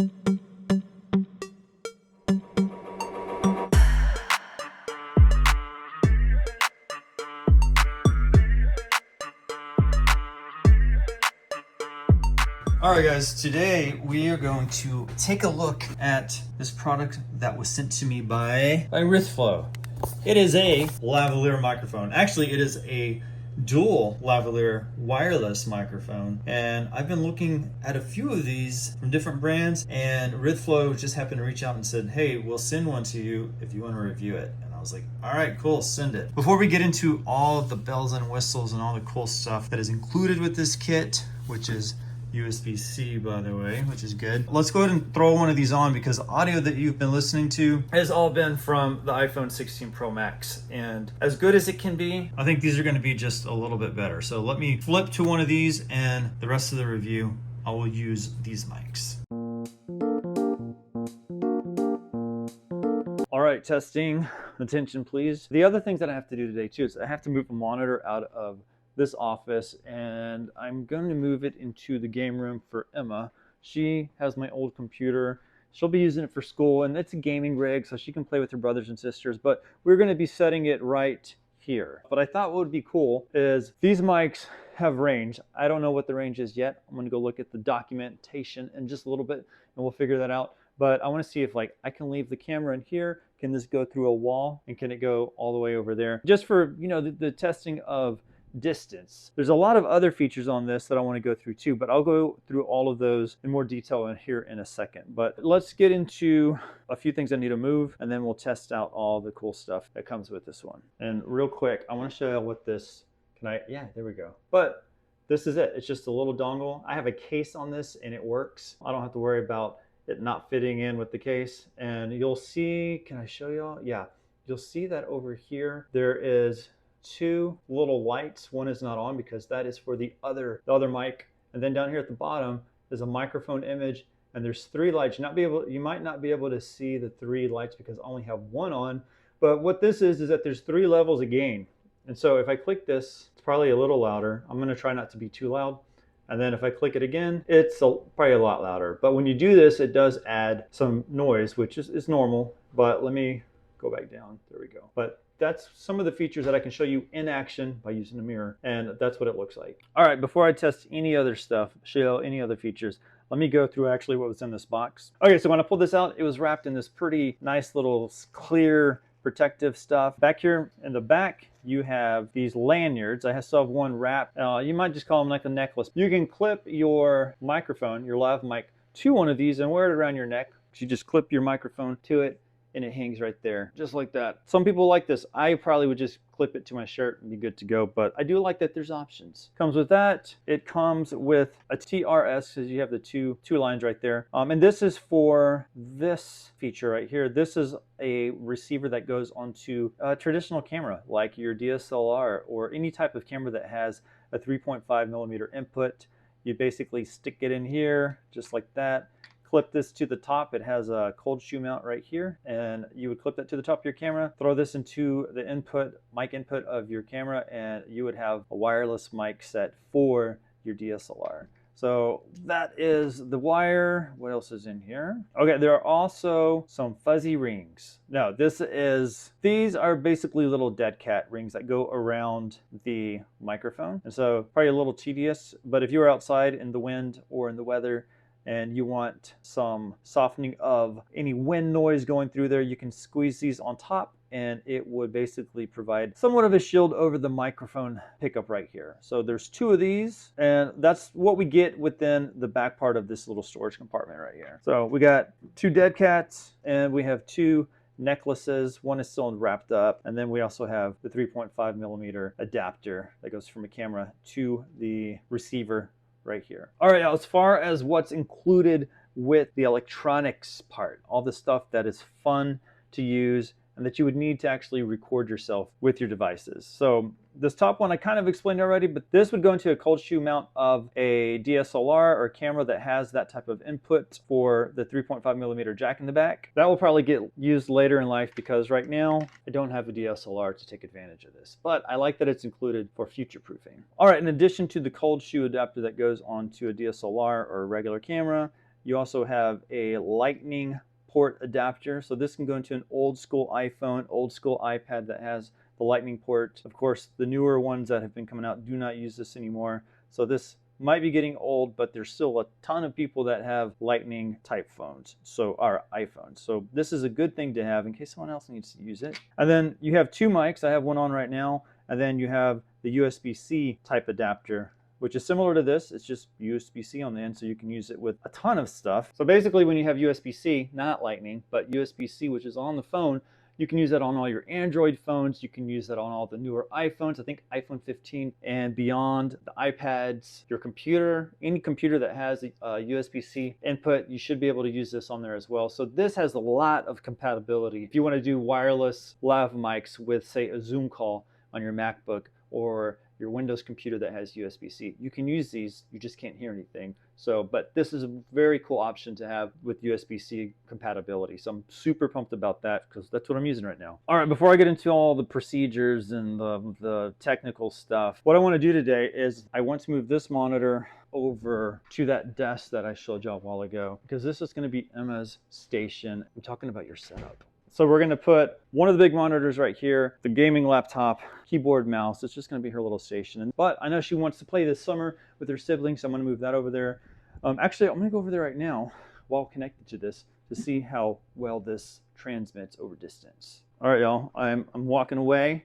Alright guys, today we are going to take a look at this product that was sent to me by Rythflo. It is a lavalier microphone. Actually, it is a dual lavalier wireless microphone, and I've been looking at a few of these from different brands, and Rythflo just happened to reach out and said, hey, we'll send one to you if you want to review it. And I was like, all right, cool, send it. Before we get into all the bells and whistles and all the cool stuff that is included with this kit, which is USB-C, by the way, which is good. Let's go ahead and throw one of these on, because the audio that you've been listening to has all been from the iPhone 16 Pro Max. And as good as it can be, I think these are going to be just a little bit better. So let me flip to one of these, and the rest of the review, I will use these mics. All right, testing. Attention, please. The other things that I have to do today, too, is I have to move a monitor out of this office, and I'm going to move it into the game room for Emma. She has my old computer. She'll be using it for school, and it's a gaming rig, so she can play with her brothers and sisters, but we're going to be setting it right here. But I thought what would be cool is these mics have range. I don't know what the range is yet. I'm going to go look at the documentation in just a little bit, and we'll figure that out. But I want to see if I can leave the camera in here. Can this go through a wall, and can it go all the way over there? Just for, the testing of distance. There's a lot of other features on this that I want to go through too, but I'll go through all of those in more detail in here in a second. But let's get into a few things I need to move, and then we'll test out all the cool stuff that comes with this one. And real quick, I want to show you what this, yeah, there we go. But this is it. It's just a little dongle. I have a case on this and it works. I don't have to worry about it not fitting in with the case. And you'll see, can I show y'all? Yeah, you'll see that over here, there is two little lights. One is not on because that is for the other mic, and then down here at the bottom is a microphone image, and there's three lights. You might not be able to see the three lights because I only have one on, but what this is that there's three levels of gain. And so if I click this, it's probably a little louder. I'm going to try not to be too loud. And then if I click it again, it's probably a lot louder. But when you do this, it does add some noise, which is normal. But let me go back down. There we go. But that's some of the features that I can show you in action by using the mirror, and that's what it looks like. All right, before I test any other stuff, show any other features, let me go through actually what was in this box. Okay, so when I pulled this out, it was wrapped in this pretty nice little clear protective stuff. Back here in the back, you have these lanyards. I still have one wrapped. You might just call them like a necklace. You can clip your microphone, your lav mic, to one of these and wear it around your neck. You just clip your microphone to it, and it hangs right there, just like that. Some people like this. I probably would just clip it to my shirt and be good to go, but I do like that there's options. Comes with that. It comes with a TRS, because you have the two lines right there. And this is for this feature right here. This is a receiver that goes onto a traditional camera, like your DSLR or any type of camera that has a 3.5 millimeter input. You basically stick it in here, just like that. Clip this to the top. It has a cold shoe mount right here, and you would clip that to the top of your camera, throw this into the mic input of your camera, and you would have a wireless mic set for your DSLR. So that is the wire. What else is in here? Okay, there are also some fuzzy rings. Now, these are basically little dead cat rings that go around the microphone. And so probably a little tedious, but if you were outside in the wind or in the weather, and you want some softening of any wind noise going through there, you can squeeze these on top, and it would basically provide somewhat of a shield over the microphone pickup right here. So there's two of these, and that's what we get within the back part of this little storage compartment right here. So we got two dead cats, and we have two necklaces. One is still wrapped up, and then we also have the 3.5 millimeter adapter that goes from a camera to the receiver right here. All right, now as far as what's included with the electronics part, all the stuff that is fun to use and that you would need to actually record yourself with your devices. So this top one I kind of explained already, but this would go into a cold shoe mount of a DSLR or camera that has that type of input for the 3.5 millimeter jack in the back. That will probably get used later in life, because right now I don't have a DSLR to take advantage of this, but I like that it's included for future proofing. All right, in addition to the cold shoe adapter that goes onto a DSLR or a regular camera, You also have a lightning port adapter. So this can go into an old school iPhone, old school iPad that has the lightning port. Of course, the newer ones that have been coming out do not use this anymore. So this might be getting old, but there's still a ton of people that have lightning type phones, so our iPhones. So this is a good thing to have in case someone else needs to use it. And then you have two mics. I have one on right now. And then you have the USB-C type adapter, which is similar to this. It's just USB-C on the end, so you can use it with a ton of stuff. So basically when you have USB-C, not lightning, but USB-C, which is on the phone, you can use that on all your Android phones. You can use that on all the newer iPhones. I think iPhone 15 and beyond, the iPads, your computer, any computer that has a USB-C input, you should be able to use this on there as well. So this has a lot of compatibility. If you want to do wireless lav mics with, say, a Zoom call on your MacBook or your Windows computer that has USB-C, you can use these, you just can't hear anything. So, but this is a very cool option to have with USB-C compatibility. So I'm super pumped about that because that's what I'm using right now. All right, before I get into all the procedures and the technical stuff, what I want to do today is I want to move this monitor over to that desk that I showed you a while ago, because this is going to be Emma's station. I'm talking about your setup. So we're going to put one of the big monitors right here, the gaming laptop, keyboard, mouse. It's just going to be her little station. But I know she wants to play this summer with her siblings, so I'm going to move that over there. Actually, I'm going to go over there right now while connected to this to see how well this transmits over distance. All right, y'all. I'm walking away.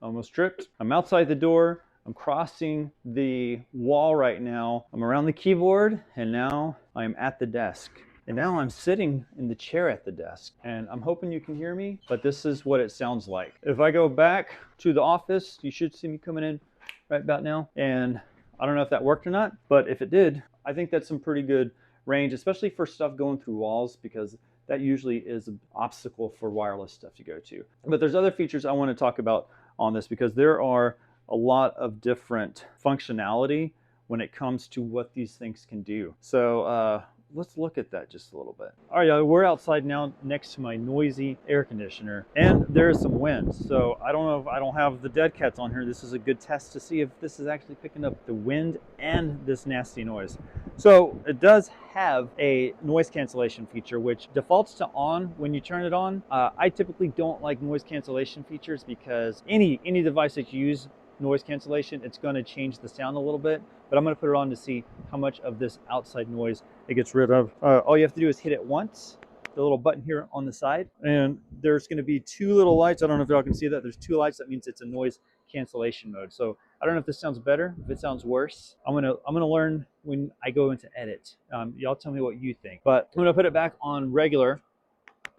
Almost tripped. I'm outside the door. I'm crossing the wall right now. I'm around the keyboard, and now I'm at the desk. And now I'm sitting in the chair at the desk, and I'm hoping you can hear me, but this is what it sounds like. If I go back to the office, you should see me coming in right about now. And I don't know if that worked or not, but if it did, I think that's some pretty good range, especially for stuff going through walls, because that usually is an obstacle for wireless stuff to go to. But there's other features I want to talk about on this, because there are a lot of different functionality when it comes to what these things can do. So, let's look at that just a little bit. All right, we're outside now next to my noisy air conditioner, and there is some wind. So I don't know if I don't have the dead cats on here. This is a good test to see if this is actually picking up the wind and this nasty noise. So it does have a noise cancellation feature, which defaults to on when you turn it on. I typically don't like noise cancellation features because any device that you use noise cancellation, it's going to change the sound a little bit, but I'm going to put it on to see how much of this outside noise it gets rid of. All you have to do is hit it once, the little button here on the side, and there's going to be two little lights. I don't know if y'all can see that. There's two lights. That means it's a noise cancellation mode. So I don't know if this sounds better, if it sounds worse. I'm gonna learn when I go into edit. Y'all tell me what you think. But I'm gonna put it back on regular,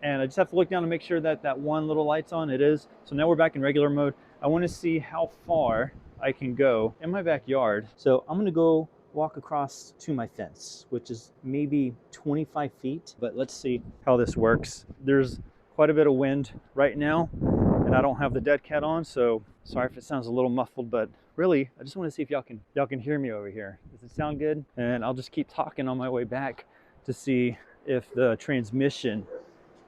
and I just have to look down to make sure that that one little light's on. It is. So now we're back in regular mode. I want to see how far I can go in my backyard. So I'm gonna go walk across to my fence, which is maybe 25 feet, but let's see how this works. There's quite a bit of wind right now, and I don't have the dead cat on, so sorry if it sounds a little muffled, but really, I just want to see if y'all can hear me over here. Does it sound good? And I'll just keep talking on my way back to see if the transmission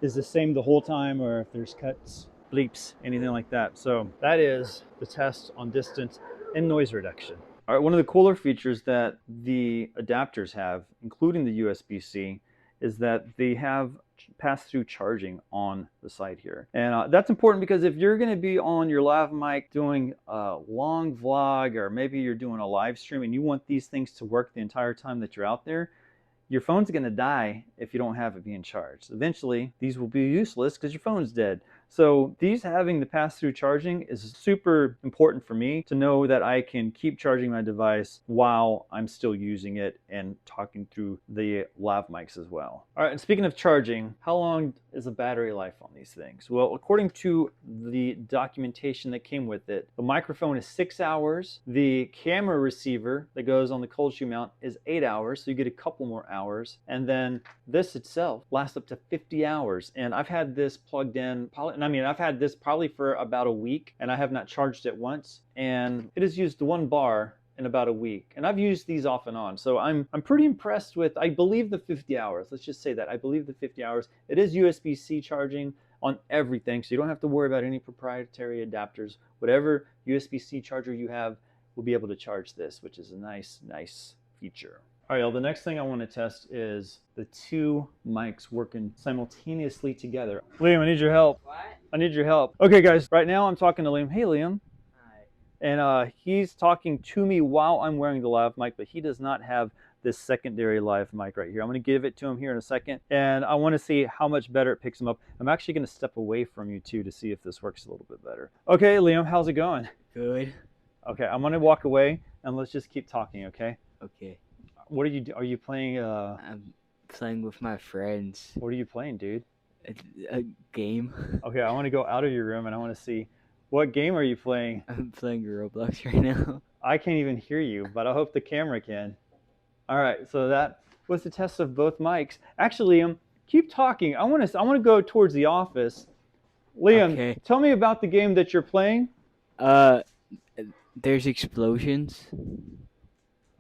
is the same the whole time, or if there's cuts, bleeps, anything like that. So that is the test on distance and noise reduction. All right, one of the cooler features that the adapters have, including the USB-C, is that they have pass-through charging on the side here. And that's important because if you're gonna be on your lav mic doing a long vlog, or maybe you're doing a live stream and you want these things to work the entire time that you're out there, your phone's gonna die if you don't have it being charged. Eventually, these will be useless because your phone's dead. So these having the pass-through charging is super important for me to know that I can keep charging my device while I'm still using it and talking through the lav mics as well. All right, and speaking of charging, how long is the battery life on these things? Well, according to the documentation that came with it, the microphone is 6 hours. The camera receiver that goes on the cold shoe mount is 8 hours, so you get a couple more hours. And then this itself lasts up to 50 hours. And I've had this plugged in, I've had this probably for about a week, and I have not charged it once. And it has used 1 bar in about a week. And I've used these off and on. So I'm pretty impressed with, I believe, the 50 hours. Let's just say that. I believe the 50 hours. It is USB-C charging on everything, so you don't have to worry about any proprietary adapters. Whatever USB-C charger you have will be able to charge this, which is a nice feature. All right, y'all, the next thing I want to test is the two mics working simultaneously together. Liam, I need your help. What? I need your help. Okay, guys, right now I'm talking to Liam. Hey, Liam. Hi. And he's talking to me while I'm wearing the lav mic, but he does not have this secondary live mic right here. I'm going to give it to him here in a second, and I want to see how much better it picks him up. I'm actually going to step away from you too to see if this works a little bit better. Okay, Liam, how's it going? Good. Okay, I'm going to walk away, and let's just keep talking, okay? Okay. What are you are you playing? I'm playing with my friends. What are you playing, dude? A game. Okay, I want to go out of your room, and I want to see what game are you playing. I'm playing Roblox right now. I can't even hear you, but I hope the camera can. All right, so that was the test of both mics. Actually, Liam, keep talking. I want to go towards the office. Liam, Okay. tell me about the game that you're playing. There's explosions.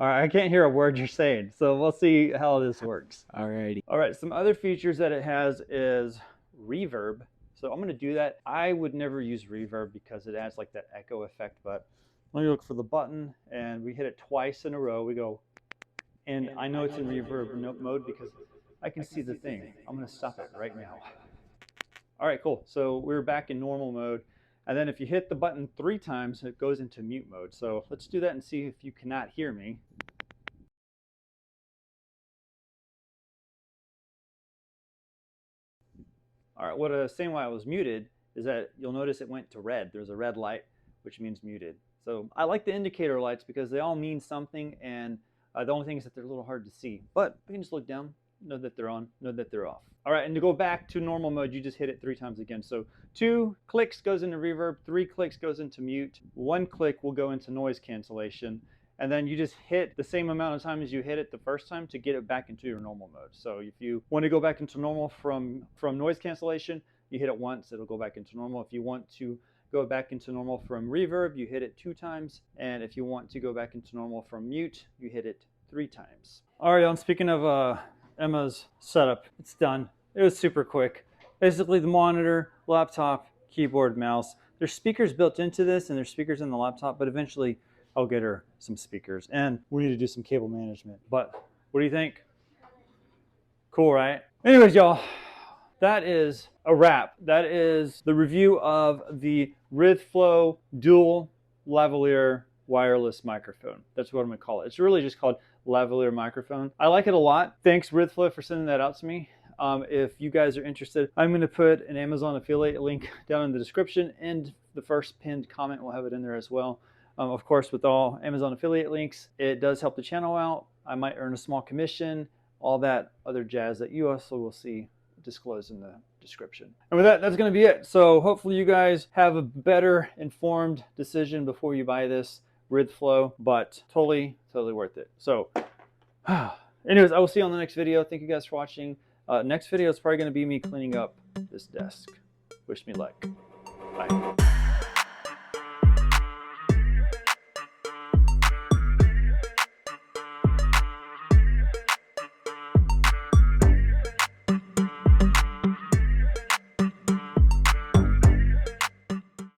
All right, I can't hear a word you're saying, so we'll see how this works. Alrighty. All right, some other features that it has is reverb. So I'm going to do that. I would never use reverb because it adds like that echo effect, but let me look for the button, and we hit it twice in a row. We go, and I know it's in reverb mode because I can see the thing. I'm going to stop it right now. All right, cool. So we're back in normal mode. And then if you hit the button 3 times, it goes into mute mode. So let's do that and see if you cannot hear me. All right, what I was saying while I was muted is that you'll notice it went to red. There's a red light, which means muted. So I like the indicator lights because they all mean something, and the only thing is that they're a little hard to see. But we can just look down, know that they're on, know that they're off. All right, and to go back to normal mode, you just hit it 3 times again. So 2 clicks goes into reverb, 3 clicks goes into mute, 1 click will go into noise cancellation, and then you just hit the same amount of time as you hit it the first time to get it back into your normal mode. So if you want to go back into normal from noise cancellation, you hit it once, it'll go back into normal. If you want to go back into normal from reverb, you hit it 2 times. And if you want to go back into normal from mute, you hit it 3 times. All right, and speaking of Emma's setup, it's done. It was super quick. Basically the monitor, laptop, keyboard, mouse. There's speakers built into this and there's speakers in the laptop, but eventually I'll get her some speakers, and we need to do some cable management. But what do you think? Cool, right? Anyways, y'all, that is a wrap. That is the review of the Rythflo dual lavalier wireless microphone. That's what I'm gonna call it. It's really just called lavalier microphone. I like it a lot. Thanks, Rythflo, for sending that out to me. If you guys are interested, I'm going to put an Amazon affiliate link down in the description, and the first pinned comment will have it in there as well. Of course, with all Amazon affiliate links, it does help the channel out. I might earn a small commission, all that other jazz that you also will see disclosed in the description. And with that, that's going to be it. So hopefully you guys have a better informed decision before you buy this Rythflo, but totally worth it. So anyways, I will see you on the next video. Thank you guys for watching. Next video is probably going to be me cleaning up this desk. Wish me luck. Bye.